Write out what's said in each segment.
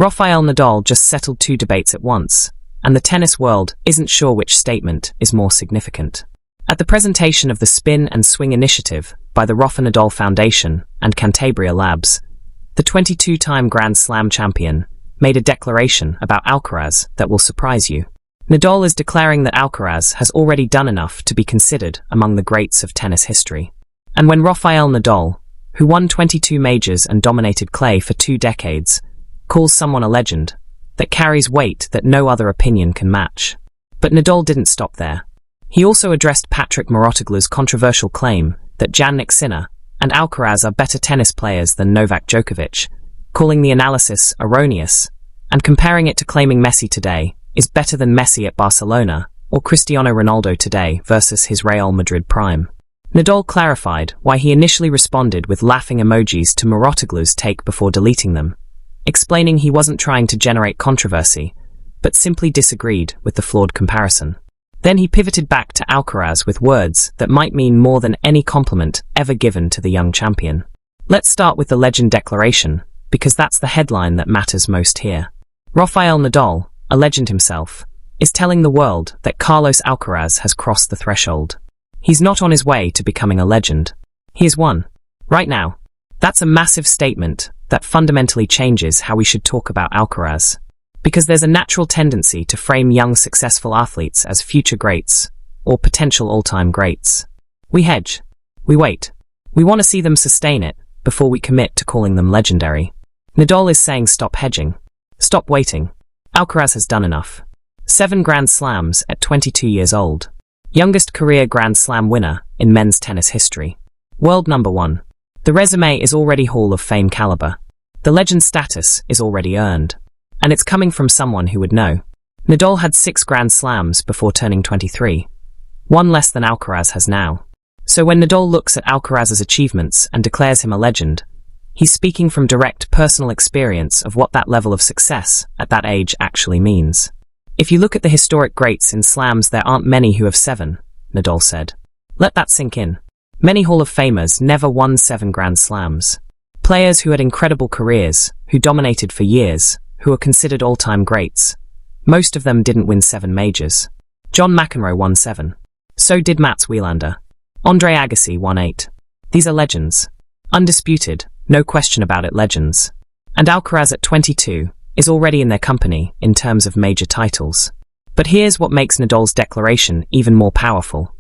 Rafael Nadal just settled two debates at once, and the tennis world isn't sure which statement is more significant. At the presentation of the Spin and Swing Initiative by the Rafa Nadal Foundation and Cantabria Labs, the 22-time Grand Slam champion made a declaration about Alcaraz that will surprise you. Nadal is declaring that Alcaraz has already done enough to be considered among the greats of tennis history. And when Rafael Nadal, who won 22 majors and dominated clay for 2 decades, calls someone a legend, that carries weight that no other opinion can match. But Nadal didn't stop there. He also addressed Patrick Mouratoglou's controversial claim that Jannik Sinner and Alcaraz are better tennis players than Novak Djokovic, calling the analysis erroneous, and comparing it to claiming Messi today is better than Messi at Barcelona or Cristiano Ronaldo today versus his Real Madrid prime. Nadal clarified why he initially responded with laughing emojis to Mouratoglou's take before deleting them, explaining he wasn't trying to generate controversy, but simply disagreed with the flawed comparison. Then he pivoted back to Alcaraz with words that might mean more than any compliment ever given to the young champion. Let's start with the legend declaration, because that's the headline that matters most here. Rafael Nadal, a legend himself, is telling the world that Carlos Alcaraz has crossed the threshold. He's not on his way to becoming a legend. He is one. Right now. That's a massive statement that fundamentally changes how we should talk about Alcaraz. Because there's a natural tendency to frame young successful athletes as future greats, or potential all-time greats. We hedge. We wait. We want to see them sustain it before we commit to calling them legendary. Nadal is saying stop hedging. Stop waiting. Alcaraz has done enough. 7 Grand Slams at 22 years old. Youngest career Grand Slam winner in men's tennis history. World number 1. The resume is already Hall of Fame caliber. The legend status is already earned. And it's coming from someone who would know. Nadal had 6 Grand Slams before turning 23. 1 less than Alcaraz has now. So when Nadal looks at Alcaraz's achievements and declares him a legend, he's speaking from direct personal experience of what that level of success at that age actually means. If you look at the historic greats in slams, there aren't many who have 7, Nadal said. Let that sink in. Many Hall of Famers never won 7 Grand Slams. Players who had incredible careers, who dominated for years, who are considered all-time greats. Most of them didn't win 7 majors. John McEnroe won 7. So did Mats Wilander. Andre Agassi won 8. These are legends. Undisputed, no question about it, legends. And Alcaraz at 22 is already in their company in terms of major titles. But here's what makes Nadal's declaration even more powerful.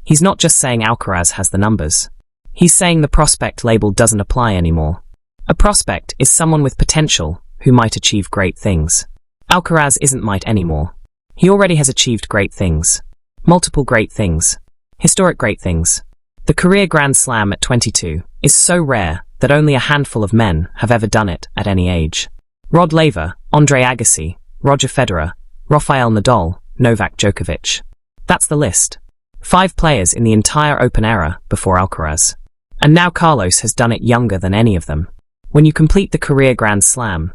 He's not just saying Alcaraz has the numbers. He's saying the prospect label doesn't apply anymore. A prospect is someone with potential who might achieve great things. Alcaraz isn't might anymore. He already has achieved great things. Multiple great things. Historic great things. The career Grand Slam at 22 is so rare that only a handful of men have ever done it at any age. Rod Laver, Andre Agassi, Roger Federer, Rafael Nadal, Novak Djokovic. That's the list. 5 players in the entire Open era before Alcaraz. And now Carlos has done it younger than any of them. When you complete the career Grand Slam,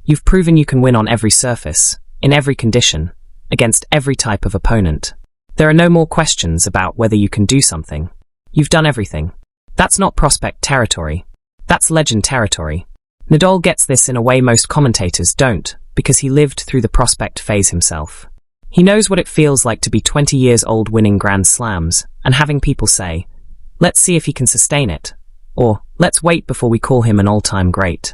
you've proven you can win on every surface, in every condition, against every type of opponent. There are no more questions about whether you can do something. You've done everything. That's not prospect territory. That's legend territory. Nadal gets this in a way most commentators don't, because he lived through the prospect phase himself. He knows what it feels like to be 20 years old winning Grand Slams, and having people say, let's see if he can sustain it, or let's wait before we call him an all-time great.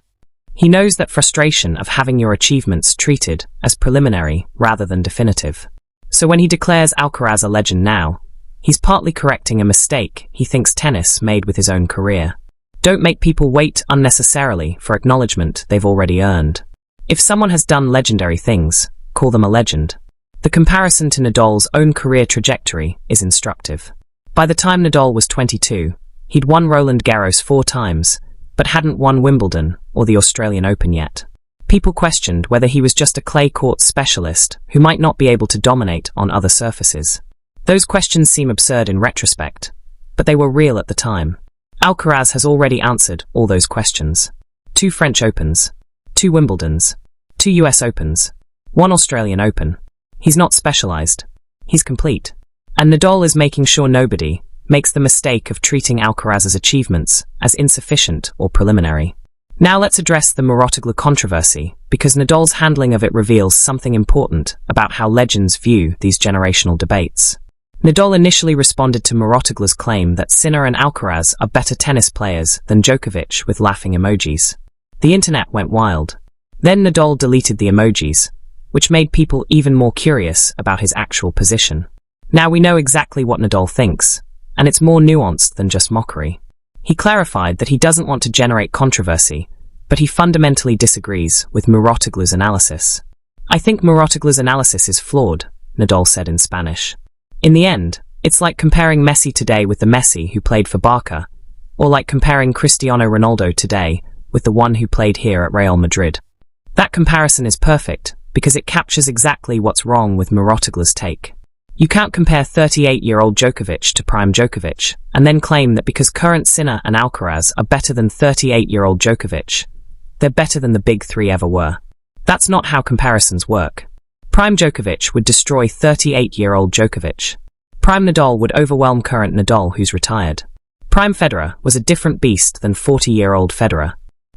He knows that frustration of having your achievements treated as preliminary rather than definitive. So when he declares Alcaraz a legend now, he's partly correcting a mistake he thinks tennis made with his own career. Don't make people wait unnecessarily for acknowledgement they've already earned. If someone has done legendary things, call them a legend. The comparison to Nadal's own career trajectory is instructive. By the time Nadal was 22, he'd won Roland Garros 4 times, but hadn't won Wimbledon or the Australian Open yet. People questioned whether he was just a clay court specialist who might not be able to dominate on other surfaces. Those questions seem absurd in retrospect, but they were real at the time. Alcaraz has already answered all those questions. 2 French Opens, 2 Wimbledons, 2 US Opens, 1 Australian Open. He's not specialized. He's complete. And Nadal is making sure nobody makes the mistake of treating Alcaraz's achievements as insufficient or preliminary. Now let's address the Mouratoglou controversy, because Nadal's handling of it reveals something important about how legends view these generational debates. Nadal initially responded to Mouratoglou's claim that Sinner and Alcaraz are better tennis players than Djokovic with laughing emojis. The internet went wild. Then Nadal deleted the emojis, which made people even more curious about his actual position. Now we know exactly what Nadal thinks, and it's more nuanced than just mockery. He clarified that he doesn't want to generate controversy, but he fundamentally disagrees with Mouratoglou's analysis. "I think Mouratoglou's analysis is flawed," Nadal said in Spanish. "In the end, it's like comparing Messi today with the Messi who played for Barca, or like comparing Cristiano Ronaldo today with the one who played here at Real Madrid. That comparison is perfect, because it captures exactly what's wrong with Mouratoglou's take. You can't compare 38-year-old Djokovic to prime Djokovic, and then claim that because current Sinner and Alcaraz are better than 38-year-old Djokovic, they're better than the big three ever were. That's not how comparisons work. Prime Djokovic would destroy 38-year-old Djokovic. Prime Nadal would overwhelm current Nadal who's retired. Prime Federer was a different beast than 40-year-old Federer.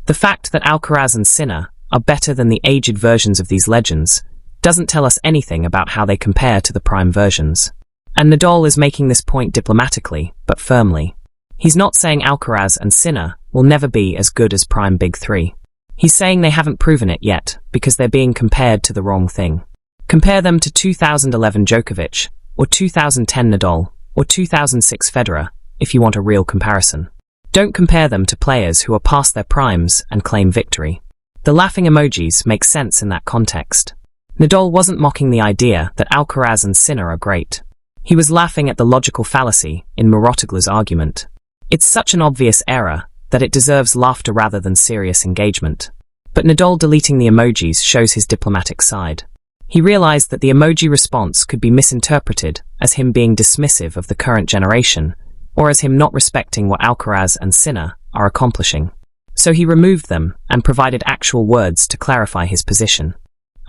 The fact that Alcaraz and Sinner are better than the aged versions of these legends doesn't tell us anything about how they compare to the prime versions. And Nadal is making this point diplomatically, but firmly. He's not saying Alcaraz and Sinner will never be as good as prime big three. He's saying they haven't proven it yet, because they're being compared to the wrong thing. Compare them to 2011 Djokovic, or 2010 Nadal, or 2006 Federer, if you want a real comparison. Don't compare them to players who are past their primes and claim victory. The laughing emojis make sense in that context. Nadal wasn't mocking the idea that Alcaraz and Sinner are great. He was laughing at the logical fallacy in Mouratoglou's argument. It's such an obvious error that it deserves laughter rather than serious engagement. But Nadal deleting the emojis shows his diplomatic side. He realized that the emoji response could be misinterpreted as him being dismissive of the current generation, or as him not respecting what Alcaraz and Sinner are accomplishing. So he removed them and provided actual words to clarify his position.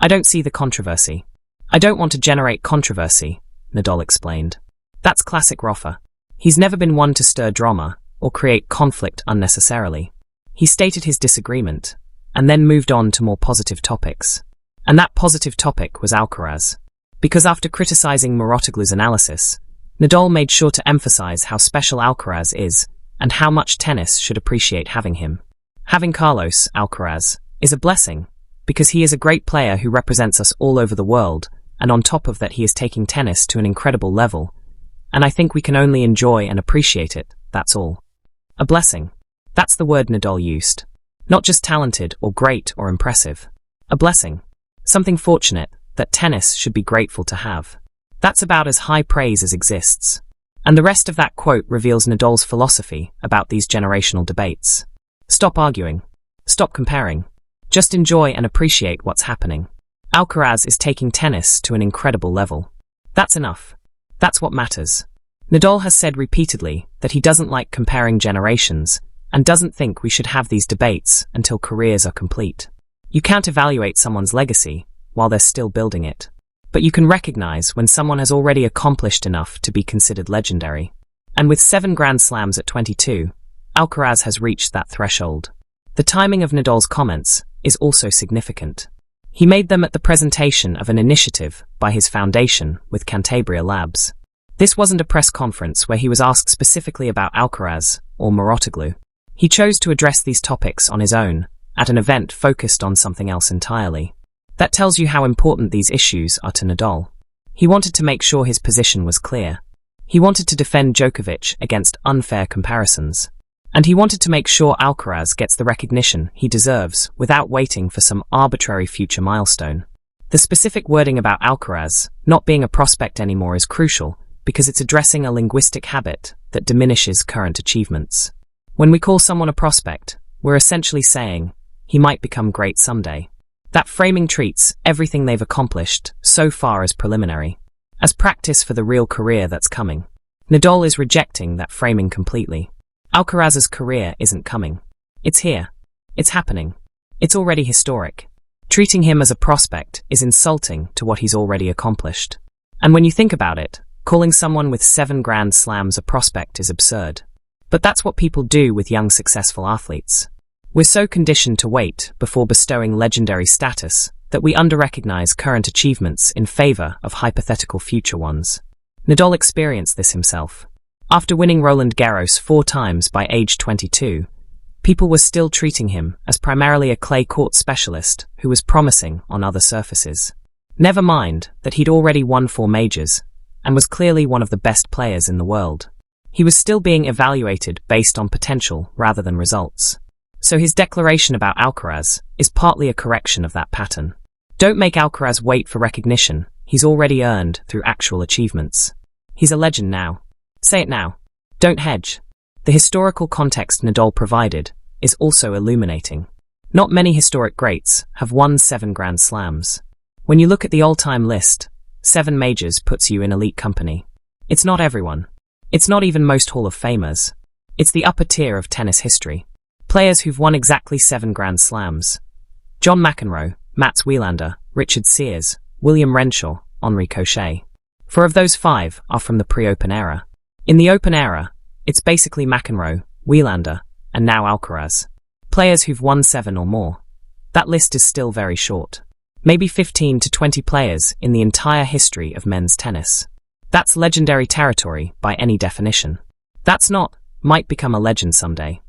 "I don't see the controversy. I don't want to generate controversy," Nadal explained. That's classic Rafa. He's never been one to stir drama or create conflict unnecessarily. He stated his disagreement, and then moved on to more positive topics. And that positive topic was Alcaraz. Because after criticizing Mouratoglou's analysis, Nadal made sure to emphasize how special Alcaraz is and how much tennis should appreciate having him. Having Carlos Alcaraz is a blessing, because he is a great player who represents us all over the world, and on top of that he is taking tennis to an incredible level, and I think we can only enjoy and appreciate it, that's all. A blessing. That's the word Nadal used. Not just talented or great or impressive. A blessing. Something fortunate that tennis should be grateful to have. That's about as high praise as exists. And the rest of that quote reveals Nadal's philosophy about these generational debates. Stop arguing. Stop comparing. Just enjoy and appreciate what's happening. Alcaraz is taking tennis to an incredible level. That's enough. That's what matters. Nadal has said repeatedly that he doesn't like comparing generations and doesn't think we should have these debates until careers are complete. You can't evaluate someone's legacy while they're still building it. But you can recognize when someone has already accomplished enough to be considered legendary. And with 7 Grand Slams at 22, Alcaraz has reached that threshold. The timing of Nadal's comments is also significant. He made them at the presentation of an initiative by his foundation with Cantabria Labs. This wasn't a press conference where he was asked specifically about Alcaraz or Mouratoglou. He chose to address these topics on his own, at an event focused on something else entirely. That tells you how important these issues are to Nadal. He wanted to make sure his position was clear. He wanted to defend Djokovic against unfair comparisons. And he wanted to make sure Alcaraz gets the recognition he deserves without waiting for some arbitrary future milestone. The specific wording about Alcaraz not being a prospect anymore is crucial because it's addressing a linguistic habit that diminishes current achievements. When we call someone a prospect, we're essentially saying, he might become great someday. That framing treats everything they've accomplished so far as preliminary, as practice for the real career that's coming. Nadal is rejecting that framing completely. Alcaraz's career isn't coming. It's here. It's happening. It's already historic. Treating him as a prospect is insulting to what he's already accomplished. And when you think about it, calling someone with 7 Grand Slams a prospect is absurd. But that's what people do with young successful athletes. We're so conditioned to wait before bestowing legendary status that we under-recognize current achievements in favor of hypothetical future ones. Nadal experienced this himself. After winning Roland Garros 4 times by age 22, people were still treating him as primarily a clay court specialist who was promising on other surfaces. Never mind that he'd already won 4 majors and was clearly one of the best players in the world. He was still being evaluated based on potential rather than results. So his declaration about Alcaraz is partly a correction of that pattern. Don't make Alcaraz wait for recognition he's already earned through actual achievements. He's a legend now. Say it now. Don't hedge. The historical context Nadal provided is also illuminating. Not many historic greats have won 7 Grand Slams. When you look at the all-time list, 7 majors puts you in elite company. It's not everyone. It's not even most Hall of Famers. It's the upper tier of tennis history. Players who've won exactly 7 Grand Slams. John McEnroe, Mats Wilander, Richard Sears, William Renshaw, Henri Cochet. 4 of those 5 are from the pre-Open era. In the Open era, it's basically McEnroe, Wilander, and now Alcaraz. Players who've won 7 or more. That list is still very short. Maybe 15 to 20 players in the entire history of men's tennis. That's legendary territory by any definition. That's not, might become a legend someday.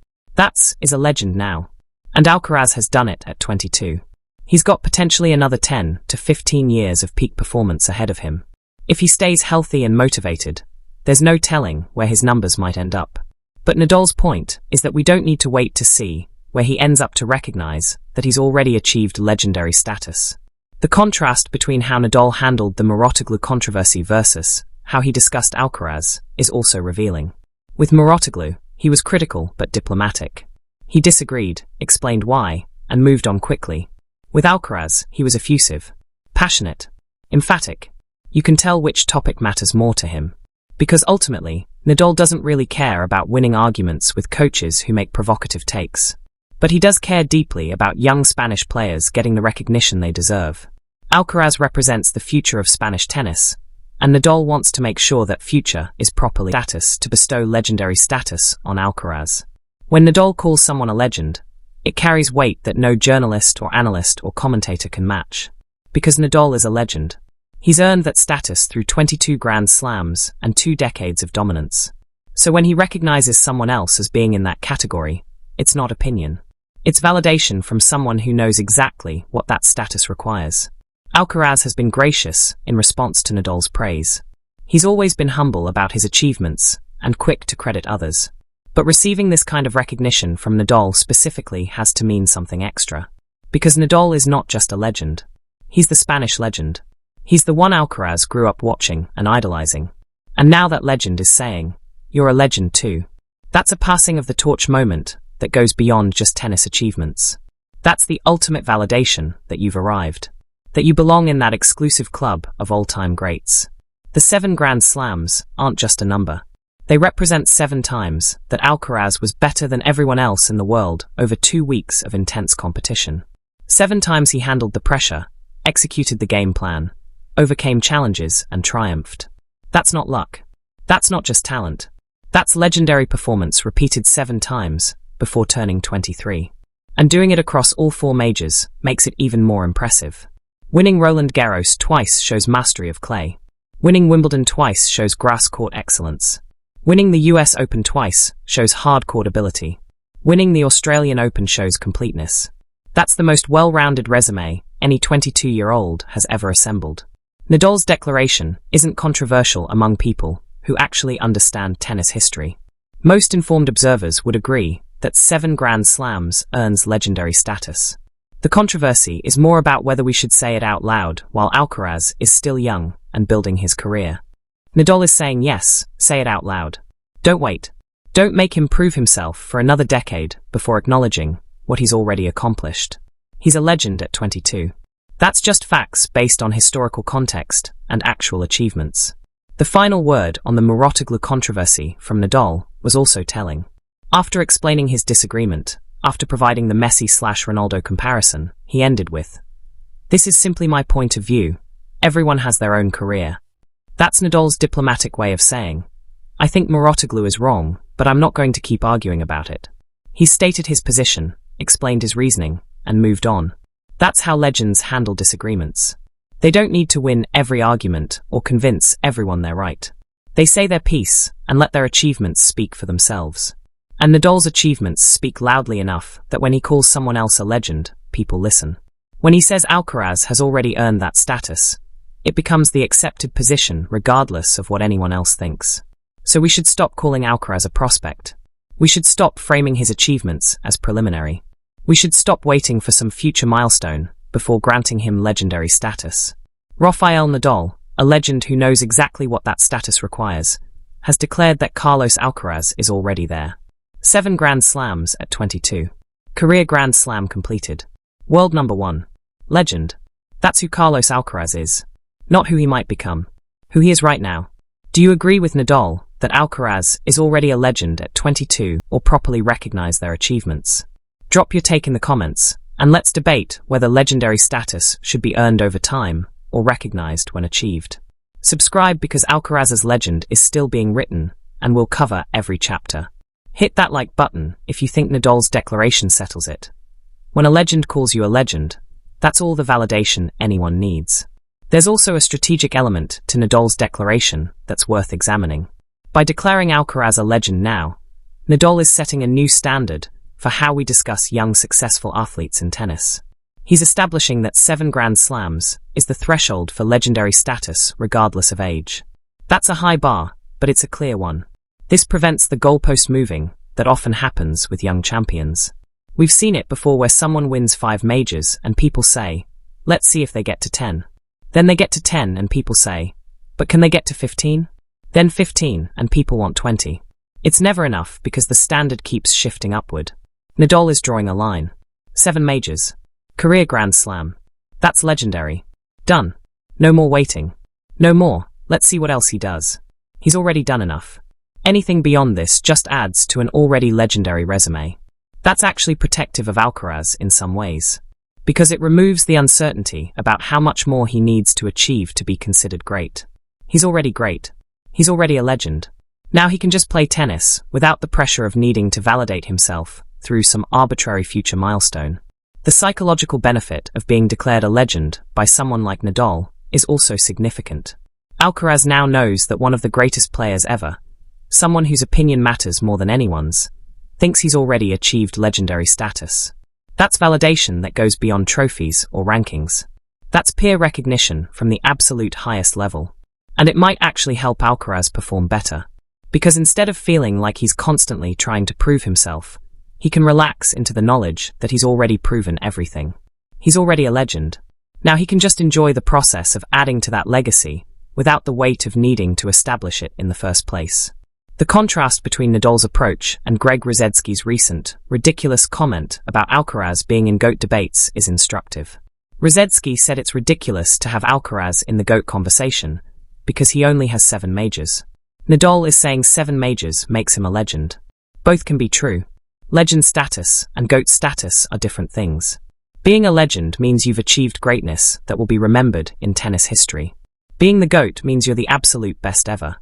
Is a legend now. And Alcaraz has done it at 22. He's got potentially another 10 to 15 years of peak performance ahead of him. If he stays healthy and motivated, there's no telling where his numbers might end up. But Nadal's point is that we don't need to wait to see where he ends up to recognize that he's already achieved legendary status. The contrast between how Nadal handled the Mouratoglou controversy versus how he discussed Alcaraz is also revealing. With Mouratoglou, he was critical but diplomatic. He disagreed, explained why, and moved on quickly. With Alcaraz, he was effusive, passionate, emphatic. You can tell which topic matters more to him. Because ultimately, Nadal doesn't really care about winning arguments with coaches who make provocative takes. But he does care deeply about young Spanish players getting the recognition they deserve. Alcaraz represents the future of Spanish tennis, and Nadal wants to make sure that future is properly status to bestow legendary status on Alcaraz. When Nadal calls someone a legend, it carries weight that no journalist or analyst or commentator can match. Because Nadal is a legend. He's earned that status through 22 Grand Slams and 2 decades of dominance. So when he recognizes someone else as being in that category, it's not opinion. It's validation from someone who knows exactly what that status requires. Alcaraz has been gracious in response to Nadal's praise. He's always been humble about his achievements and quick to credit others. But receiving this kind of recognition from Nadal specifically has to mean something extra. Because Nadal is not just a legend. He's the Spanish legend. He's the one Alcaraz grew up watching and idolizing. And now that legend is saying, you're a legend too. That's a passing of the torch moment that goes beyond just tennis achievements. That's the ultimate validation that you've arrived. That you belong in that exclusive club of all-time greats. The 7 Grand Slams aren't just a number. They represent 7 times that Alcaraz was better than everyone else in the world over 2 weeks of intense competition. 7 times he handled the pressure, executed the game plan, overcame challenges and triumphed. That's not luck. That's not just talent. That's legendary performance repeated 7 times before turning 23. And doing it across all 4 majors makes it even more impressive. Winning Roland Garros twice shows mastery of clay. Winning Wimbledon twice shows grass court excellence. Winning the US Open twice shows hard court ability. Winning the Australian Open shows completeness. That's the most well-rounded resume any 22-year-old has ever assembled. Nadal's declaration isn't controversial among people who actually understand tennis history. Most informed observers would agree that 7 Grand Slams earns legendary status. The controversy is more about whether we should say it out loud while Alcaraz is still young and building his career. Nadal is saying yes, say it out loud. Don't wait. Don't make him prove himself for another decade before acknowledging what he's already accomplished. He's a legend at 22. That's just facts based on historical context and actual achievements. The final word on the Mouratoglou controversy from Nadal was also telling. After explaining his disagreement, after providing the Messi/Ronaldo comparison, he ended with, "This is simply my point of view. Everyone has their own career." That's Nadal's diplomatic way of saying, I think Mouratoglou is wrong, but I'm not going to keep arguing about it. He's stated his position, explained his reasoning, and moved on. That's how legends handle disagreements. They don't need to win every argument or convince everyone they're right. They say their piece and let their achievements speak for themselves. And Nadal's achievements speak loudly enough that when he calls someone else a legend, people listen. When he says Alcaraz has already earned that status, it becomes the accepted position regardless of what anyone else thinks. So we should stop calling Alcaraz a prospect. We should stop framing his achievements as preliminary. We should stop waiting for some future milestone before granting him legendary status. Rafael Nadal, a legend who knows exactly what that status requires, has declared that Carlos Alcaraz is already there. 7 Grand Slams at 22. Career Grand Slam completed. World number 1. Legend. That's who Carlos Alcaraz is. Not who he might become. Who he is right now. Do you agree with Nadal that Alcaraz is already a legend at 22 or properly recognize their achievements? Drop your take in the comments, and let's debate whether legendary status should be earned over time or recognized when achieved. Subscribe because Alcaraz's legend is still being written, and we'll cover every chapter. Hit that like button if you think Nadal's declaration settles it. When a legend calls you a legend, that's all the validation anyone needs. There's also a strategic element to Nadal's declaration that's worth examining. By declaring Alcaraz a legend now, Nadal is setting a new standard for how we discuss young successful athletes in tennis. He's establishing that 7 Grand Slams is the threshold for legendary status regardless of age. That's a high bar, but it's a clear one. This prevents the goalpost moving that often happens with young champions. We've seen it before where someone wins 5 majors and people say, let's see if they get to 10. Then they get to 10 and people say, but can they get to 15? Then 15 and people want 20. It's never enough because the standard keeps shifting upward. Nadal is drawing a line. 7 majors. Career Grand Slam. That's legendary. Done. No more waiting. No more. Let's see what else he does. He's already done enough. Anything beyond this just adds to an already legendary resume. That's actually protective of Alcaraz in some ways, because it removes the uncertainty about how much more he needs to achieve to be considered great. He's already great. He's already a legend. Now he can just play tennis without the pressure of needing to validate himself through some arbitrary future milestone. The psychological benefit of being declared a legend by someone like Nadal is also significant. Alcaraz now knows that one of the greatest players ever, someone whose opinion matters more than anyone's, thinks he's already achieved legendary status. That's validation that goes beyond trophies or rankings. That's peer recognition from the absolute highest level. And it might actually help Alcaraz perform better. Because instead of feeling like he's constantly trying to prove himself, he can relax into the knowledge that he's already proven everything. He's already a legend. Now he can just enjoy the process of adding to that legacy without the weight of needing to establish it in the first place. The contrast between Nadal's approach and Greg Rusedski's recent, ridiculous comment about Alcaraz being in GOAT debates is instructive. Rusedski said it's ridiculous to have Alcaraz in the GOAT conversation because he only has 7 majors. Nadal is saying 7 majors makes him a legend. Both can be true. Legend status and GOAT status are different things. Being a legend means you've achieved greatness that will be remembered in tennis history. Being the GOAT means you're the absolute best ever.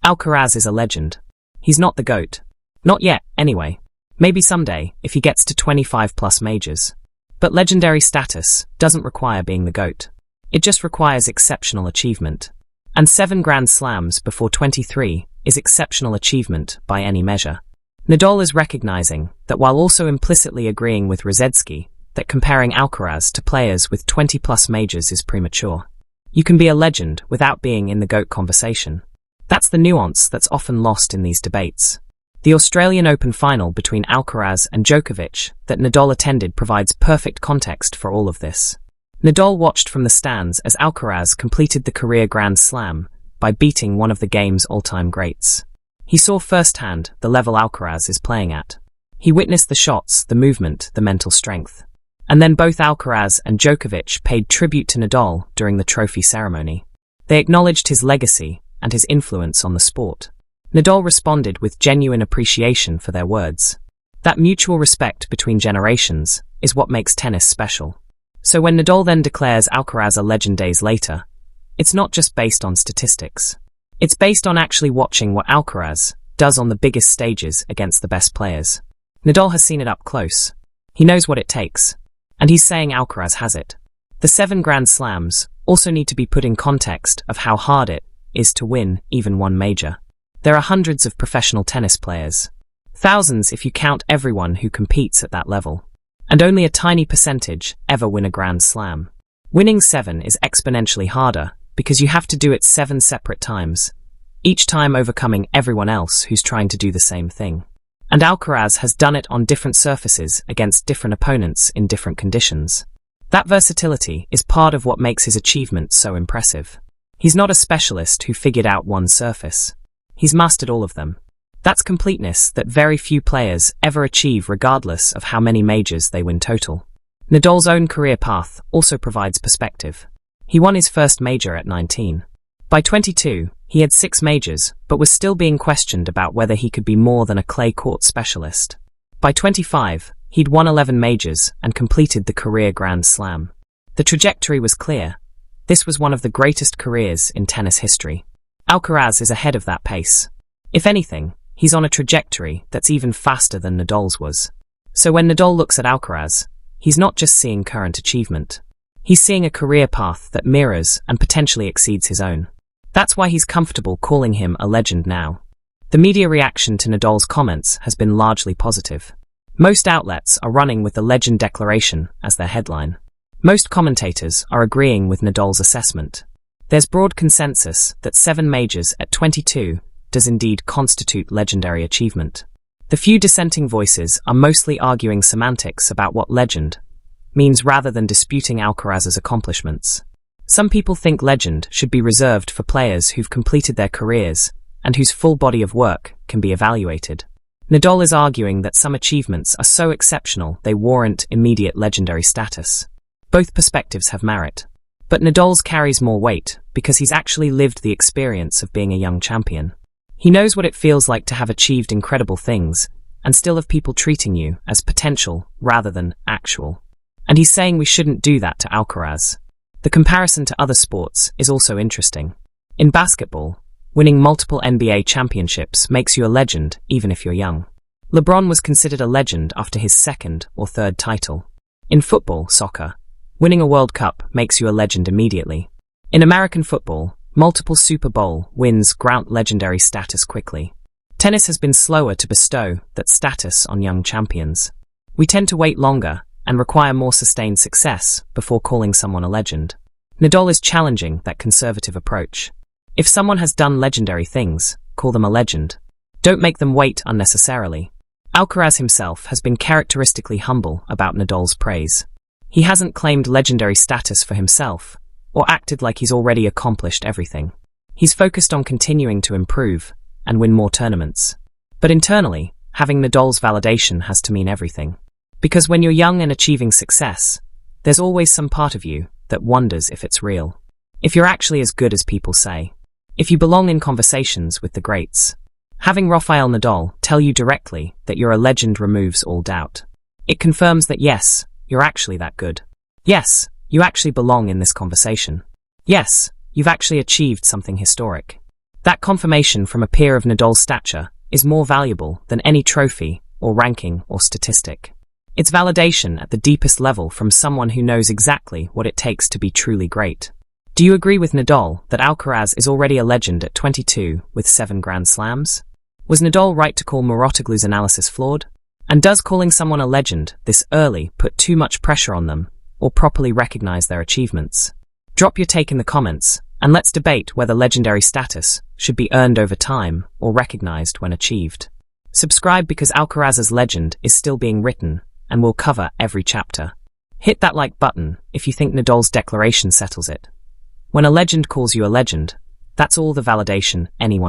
Alcaraz is a legend. He's not the GOAT. Not yet, anyway. Maybe someday, if he gets to 25 plus majors. But legendary status doesn't require being the GOAT. It just requires exceptional achievement. And 7 Grand Slams before 23 is exceptional achievement by any measure. Nadal is recognizing that while also implicitly agreeing with Rusedski that comparing Alcaraz to players with 20-plus majors is premature. You can be a legend without being in the GOAT conversation. That's the nuance that's often lost in these debates. The Australian Open final between Alcaraz and Djokovic that Nadal attended provides perfect context for all of this. Nadal watched from the stands as Alcaraz completed the career Grand Slam by beating one of the game's all-time greats. He saw firsthand the level Alcaraz is playing at. He witnessed the shots, the movement, the mental strength. And then both Alcaraz and Djokovic paid tribute to Nadal during the trophy ceremony. They acknowledged his legacy and his influence on the sport. Nadal responded with genuine appreciation for their words. That mutual respect between generations is what makes tennis special. So when Nadal then declares Alcaraz a legend days later, it's not just based on statistics. It's based on actually watching what Alcaraz does on the biggest stages against the best players. Nadal has seen it up close. He knows what it takes. And he's saying Alcaraz has it. The 7 Grand Slams also need to be put in context of how hard it is to win even one major. There are hundreds of professional tennis players. Thousands if you count everyone who competes at that level. And only a tiny percentage ever win a Grand Slam. Winning 7 is exponentially harder because you have to do it 7 separate times, each time overcoming everyone else who's trying to do the same thing. And Alcaraz has done it on different surfaces against different opponents in different conditions. That versatility is part of what makes his achievement so impressive. He's not a specialist who figured out one surface. He's mastered all of them. That's completeness that very few players ever achieve regardless of how many majors they win total. Nadal's own career path also provides perspective. He won his first major at 19. By 22, he had 6 majors, but was still being questioned about whether he could be more than a clay court specialist. By 25, he'd won 11 majors and completed the career Grand Slam. The trajectory was clear. This was one of the greatest careers in tennis history. Alcaraz is ahead of that pace. If anything, he's on a trajectory that's even faster than Nadal's was. So when Nadal looks at Alcaraz, he's not just seeing current achievement. He's seeing a career path that mirrors and potentially exceeds his own. That's why he's comfortable calling him a legend now. The media reaction to Nadal's comments has been largely positive. Most outlets are running with the legend declaration as their headline. Most commentators are agreeing with Nadal's assessment. There's broad consensus that 7 majors at 22 does indeed constitute legendary achievement. The few dissenting voices are mostly arguing semantics about what legend means rather than disputing Alcaraz's accomplishments. Some people think legend should be reserved for players who've completed their careers and whose full body of work can be evaluated. Nadal is arguing that some achievements are so exceptional they warrant immediate legendary status. Both perspectives have merit. But Nadal's carries more weight because he's actually lived the experience of being a young champion. He knows what it feels like to have achieved incredible things and still have people treating you as potential rather than actual. And he's saying we shouldn't do that to Alcaraz. The comparison to other sports is also interesting. In basketball, winning multiple NBA championships makes you a legend even if you're young. LeBron was considered a legend after his 2nd or 3rd title. In football, soccer, winning a World Cup makes you a legend immediately. In American football, multiple Super Bowl wins grant legendary status quickly. Tennis has been slower to bestow that status on young champions. We tend to wait longer and require more sustained success before calling someone a legend. Nadal is challenging that conservative approach. If someone has done legendary things, call them a legend. Don't make them wait unnecessarily. Alcaraz himself has been characteristically humble about Nadal's praise. He hasn't claimed legendary status for himself, or acted like he's already accomplished everything. He's focused on continuing to improve and win more tournaments. But internally, having Nadal's validation has to mean everything. Because when you're young and achieving success, there's always some part of you that wonders if it's real. If you're actually as good as people say. If you belong in conversations with the greats. Having Rafael Nadal tell you directly that you're a legend removes all doubt. It confirms that yes, you're actually that good. Yes, you actually belong in this conversation. Yes, you've actually achieved something historic. That confirmation from a peer of Nadal's stature is more valuable than any trophy or ranking or statistic. It's validation at the deepest level from someone who knows exactly what it takes to be truly great. Do you agree with Nadal that Alcaraz is already a legend at 22 with 7 Grand Slams? Was Nadal right to call Mouratoglou's analysis flawed? And does calling someone a legend this early put too much pressure on them or properly recognize their achievements? Drop your take in the comments and let's debate whether legendary status should be earned over time or recognized when achieved. Subscribe because Alcaraz's legend is still being written and we'll cover every chapter. Hit that like button if you think Nadal's declaration settles it. When a legend calls you a legend, that's all the validation anyone